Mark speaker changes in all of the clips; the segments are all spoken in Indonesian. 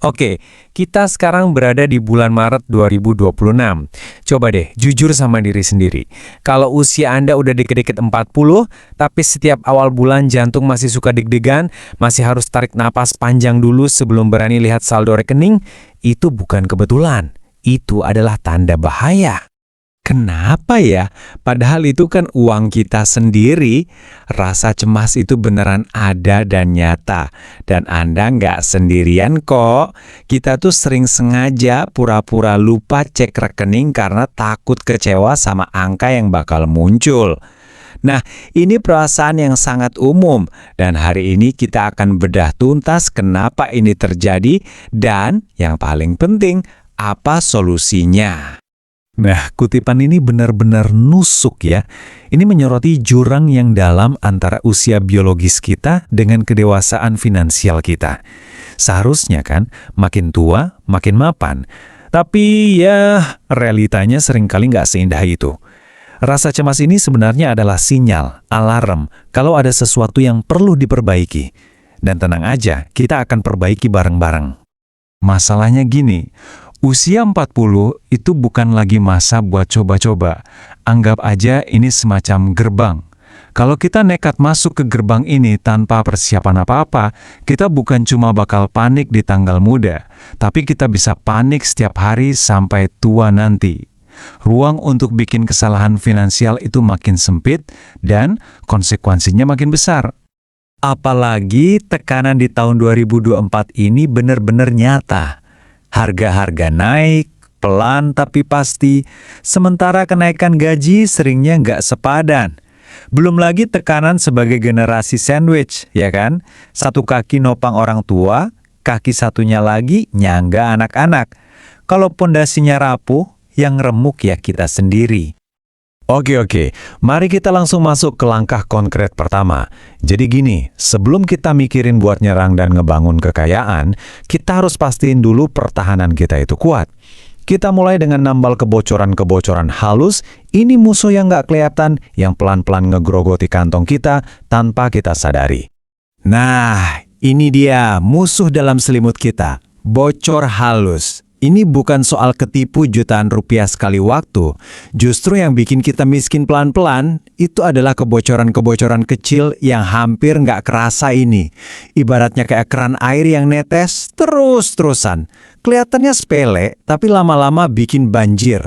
Speaker 1: Oke, kita sekarang berada di bulan Maret 2026. Coba deh, jujur sama diri sendiri. Kalau usia Anda udah deket-deket 40, tapi setiap awal bulan jantung masih suka deg-degan, masih harus tarik napas panjang dulu sebelum berani lihat saldo rekening, itu bukan kebetulan. Itu adalah tanda bahaya. Kenapa ya? Padahal itu kan uang kita sendiri. Rasa cemas itu beneran ada dan nyata. Dan Anda nggak sendirian kok. Kita tuh sering sengaja pura-pura lupa cek rekening karena takut kecewa sama angka yang bakal muncul. Nah, ini perasaan yang sangat umum. Dan hari ini kita akan bedah tuntas kenapa ini terjadi dan yang paling penting, apa solusinya. Nah, kutipan ini benar-benar nusuk ya. Ini menyoroti jurang yang dalam antara usia biologis kita dengan kedewasaan finansial kita. Seharusnya kan, makin tua, makin mapan. Tapi ya, realitanya seringkali nggak seindah itu. Rasa cemas ini sebenarnya adalah sinyal, alarm, kalau ada sesuatu yang perlu diperbaiki. Dan tenang aja, kita akan perbaiki bareng-bareng. Masalahnya gini, usia 40 itu bukan lagi masa buat coba-coba. Anggap aja ini semacam gerbang. Kalau kita nekat masuk ke gerbang ini tanpa persiapan apa-apa, kita bukan cuma bakal panik di tanggal muda, tapi kita bisa panik setiap hari sampai tua nanti. Ruang untuk bikin kesalahan finansial itu makin sempit dan konsekuensinya makin besar. Apalagi tekanan di tahun 2024 ini benar-benar nyata. Harga-harga naik, pelan tapi pasti, sementara kenaikan gaji seringnya nggak sepadan. Belum lagi tekanan sebagai generasi sandwich, ya kan? Satu kaki nopang orang tua, kaki satunya lagi nyangga anak-anak. Kalau pondasinya rapuh, yang remuk ya kita sendiri. Oke, mari kita langsung masuk ke langkah konkret pertama. Jadi gini, sebelum kita mikirin buat nyerang dan ngebangun kekayaan, kita harus pastiin dulu pertahanan kita itu kuat. Kita mulai dengan nambal kebocoran-kebocoran halus, ini musuh yang nggak kelihatan, yang pelan-pelan ngegrogoti kantong kita tanpa kita sadari. Nah, ini dia musuh dalam selimut kita, bocor halus. Ini bukan soal ketipu jutaan rupiah sekali waktu. Justru yang bikin kita miskin pelan-pelan, itu adalah kebocoran-kebocoran kecil yang hampir nggak kerasa ini. Ibaratnya kayak keran air yang netes terus-terusan. Kelihatannya sepele, tapi lama-lama bikin banjir.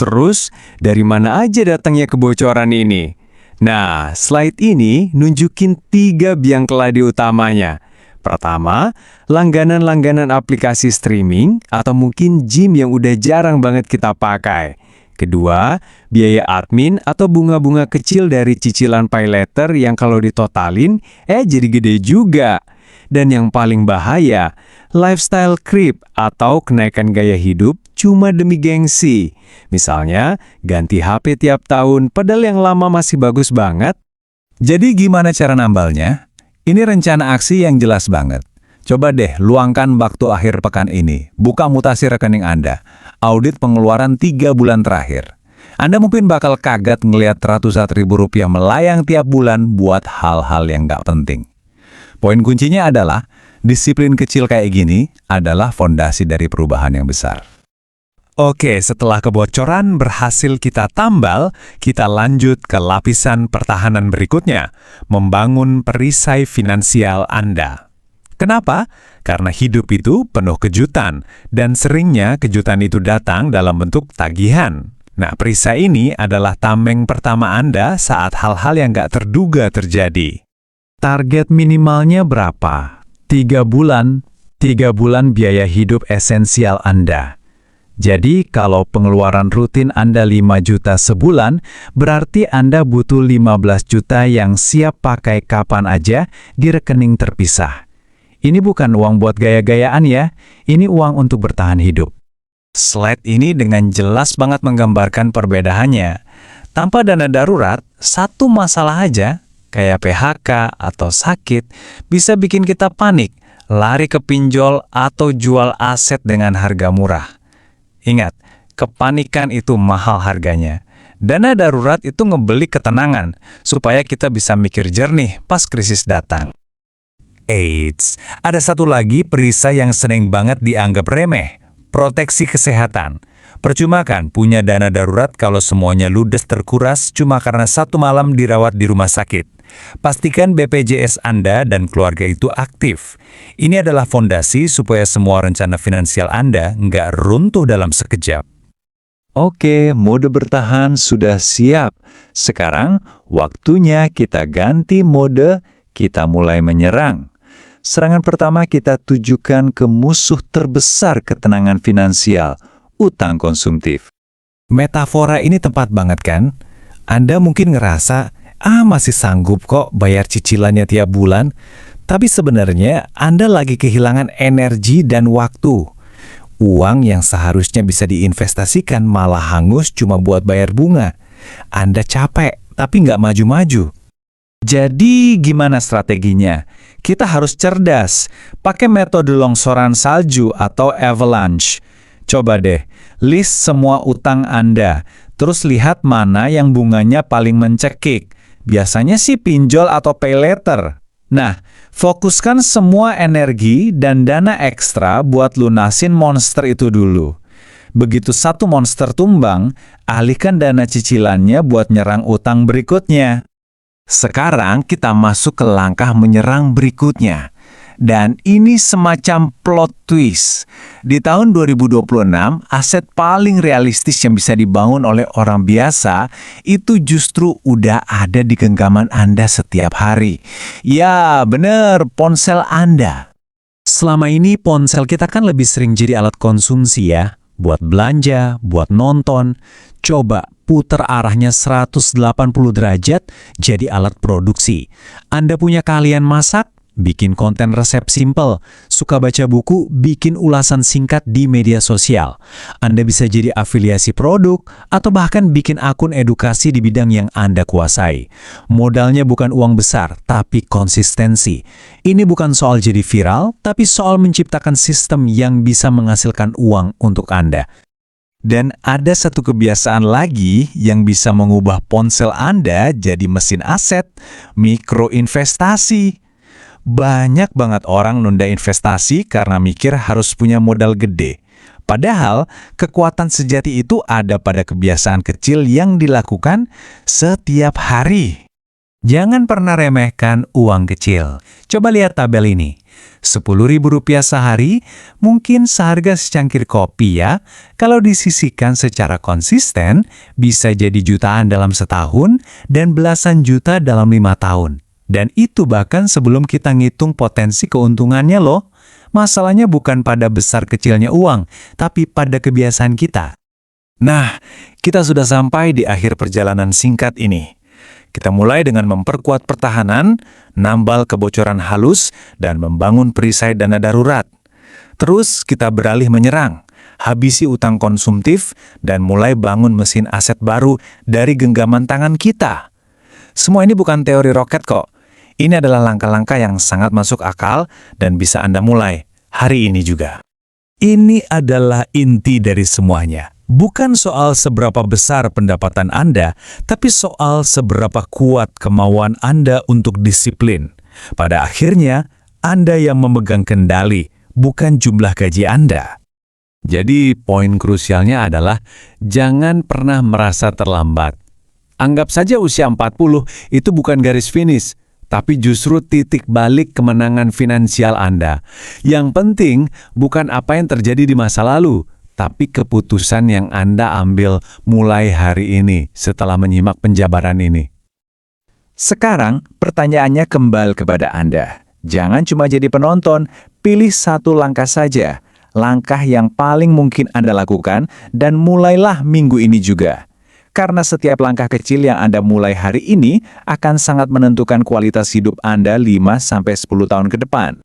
Speaker 1: Terus, dari mana aja datangnya kebocoran ini? Nah, slide ini nunjukin 3 biang keladi utamanya. Pertama, langganan-langganan aplikasi streaming atau mungkin gym yang udah jarang banget kita pakai. Kedua, biaya admin atau bunga-bunga kecil dari cicilan pay later yang kalau ditotalin, jadi gede juga. Dan yang paling bahaya, lifestyle creep atau kenaikan gaya hidup cuma demi gengsi. Misalnya, ganti HP tiap tahun padahal yang lama masih bagus banget. Jadi gimana cara nambalnya? Ini rencana aksi yang jelas banget. Coba deh luangkan waktu akhir pekan ini. Buka mutasi rekening Anda. Audit pengeluaran 3 bulan terakhir. Anda mungkin bakal kaget ngelihat ratusan ribu rupiah melayang tiap bulan buat hal-hal yang nggak penting. Poin kuncinya adalah, disiplin kecil kayak gini adalah fondasi dari perubahan yang besar. Oke, setelah kebocoran berhasil kita tambal, kita lanjut ke lapisan pertahanan berikutnya, membangun perisai finansial Anda. Kenapa? Karena hidup itu penuh kejutan, dan seringnya kejutan itu datang dalam bentuk tagihan. Nah, perisai ini adalah tameng pertama Anda saat hal-hal yang nggak terduga terjadi. Target minimalnya berapa? 3 bulan. 3 bulan biaya hidup esensial Anda. Jadi, kalau pengeluaran rutin Anda 5 juta sebulan, berarti Anda butuh 15 juta yang siap pakai kapan aja di rekening terpisah. Ini bukan uang buat gaya-gayaan ya, ini uang untuk bertahan hidup. Slide ini dengan jelas banget menggambarkan perbedaannya. Tanpa dana darurat, satu masalah aja, kayak PHK atau sakit, bisa bikin kita panik, lari ke pinjol atau jual aset dengan harga murah. Ingat, kepanikan itu mahal harganya. Dana darurat itu ngebeli ketenangan, supaya kita bisa mikir jernih pas krisis datang.
Speaker 2: Eits, ada satu lagi perisai yang sering banget dianggap remeh, proteksi kesehatan. Percuma kan punya dana darurat kalau semuanya ludes terkuras cuma karena satu malam dirawat di rumah sakit. Pastikan BPJS Anda dan keluarga itu aktif. Ini adalah fondasi supaya semua rencana finansial Anda nggak runtuh dalam sekejap.
Speaker 3: Oke, mode bertahan sudah siap. Sekarang waktunya kita ganti mode, kita mulai menyerang. Serangan pertama kita tujukan ke musuh terbesar ketenangan finansial, utang konsumtif.
Speaker 1: Metafora ini tepat banget kan? Anda mungkin ngerasa, masih sanggup kok bayar cicilannya tiap bulan. Tapi sebenarnya Anda lagi kehilangan energi dan waktu. Uang yang seharusnya bisa diinvestasikan malah hangus cuma buat bayar bunga. Anda capek, tapi nggak maju-maju.
Speaker 3: Jadi gimana strateginya? Kita harus cerdas, pakai metode longsoran salju atau avalanche. Coba deh, list semua utang Anda, terus lihat mana yang bunganya paling mencekik. Biasanya sih pinjol atau pay later. Nah, fokuskan semua energi dan dana ekstra buat lunasin monster itu dulu. Begitu satu monster tumbang, alihkan dana cicilannya buat nyerang utang berikutnya.
Speaker 1: Sekarang kita masuk ke langkah menyerang berikutnya. Dan ini semacam plot twist. Di tahun 2026, aset paling realistis yang bisa dibangun oleh orang biasa itu justru udah ada di genggaman Anda setiap hari. Ya, bener, ponsel Anda. Selama ini ponsel kita kan lebih sering jadi alat konsumsi ya. Buat belanja, buat nonton. Coba puter arahnya 180 derajat jadi alat produksi. Anda punya keahlian masak? Bikin konten resep simple, suka baca buku, bikin ulasan singkat di media sosial. Anda bisa jadi afiliasi produk, atau bahkan bikin akun edukasi di bidang yang Anda kuasai. Modalnya bukan uang besar, tapi konsistensi. Ini bukan soal jadi viral, tapi soal menciptakan sistem yang bisa menghasilkan uang untuk Anda. Dan ada satu kebiasaan lagi yang bisa mengubah ponsel Anda jadi mesin aset, mikroinvestasi. Banyak banget orang nunda investasi karena mikir harus punya modal gede. Padahal, kekuatan sejati itu ada pada kebiasaan kecil yang dilakukan setiap hari. Jangan pernah remehkan uang kecil. Coba lihat tabel ini. Rp10.000 sehari, mungkin seharga secangkir kopi ya. Kalau disisihkan secara konsisten, bisa jadi jutaan dalam setahun dan belasan juta dalam 5 tahun. Dan itu bahkan sebelum kita ngitung potensi keuntungannya loh. Masalahnya bukan pada besar kecilnya uang, tapi pada kebiasaan kita. Nah, kita sudah sampai di akhir perjalanan singkat ini. Kita mulai dengan memperkuat pertahanan, nambal kebocoran halus, dan membangun perisai dana darurat. Terus kita beralih menyerang, habisi utang konsumtif, dan mulai bangun mesin aset baru dari genggaman tangan kita. Semua ini bukan teori roket kok. Ini adalah langkah-langkah yang sangat masuk akal dan bisa Anda mulai hari ini juga. Ini adalah inti dari semuanya. Bukan soal seberapa besar pendapatan Anda, tapi soal seberapa kuat kemauan Anda untuk disiplin. Pada akhirnya, Anda yang memegang kendali, bukan jumlah gaji Anda. Jadi, poin krusialnya adalah jangan pernah merasa terlambat. Anggap saja usia 40 itu bukan garis finish, tapi justru titik balik kemenangan finansial Anda. Yang penting bukan apa yang terjadi di masa lalu, tapi keputusan yang Anda ambil mulai hari ini setelah menyimak penjabaran ini.
Speaker 3: Sekarang, pertanyaannya kembali kepada Anda. Jangan cuma jadi penonton, pilih satu langkah saja. Langkah yang paling mungkin Anda lakukan dan mulailah minggu ini juga. Karena setiap langkah kecil yang Anda mulai hari ini akan sangat menentukan kualitas hidup Anda 5-10 tahun ke depan.